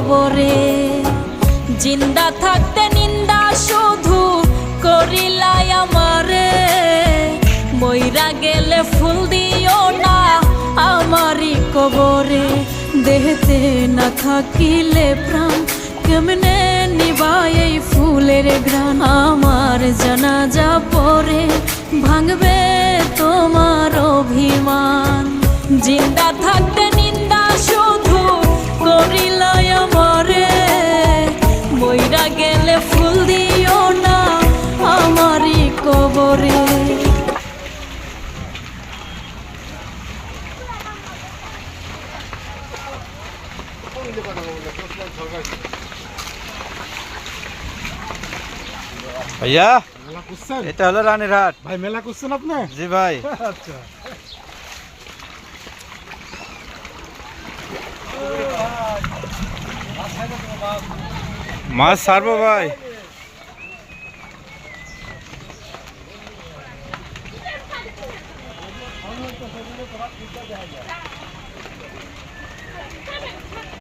কবরে। জিন্দা থাকতে নিন্দা শুধু করিলাই আমারে, মইরা গেলে ফুল দিও না আমারই কবরে। দেহতে না থাকিলে প্রাণ কেমনে নিবাই এই ফুলের ঘ্রাণ। আমার জানাজা পরে ভাঙবে তোমার অভিমান। জিন্দা থাকতে নিন্দা শুধু করিলাই আমারে, মইরা গেলে ফুল দিও না আমারই কবরে। ভাইয়া মেলা করছেন? এটা হলো রানীরহাট। ভাই মেলা করছেন আপনি? জি ভাই। আচ্ছা, মাছ ছাড়বো ভাই।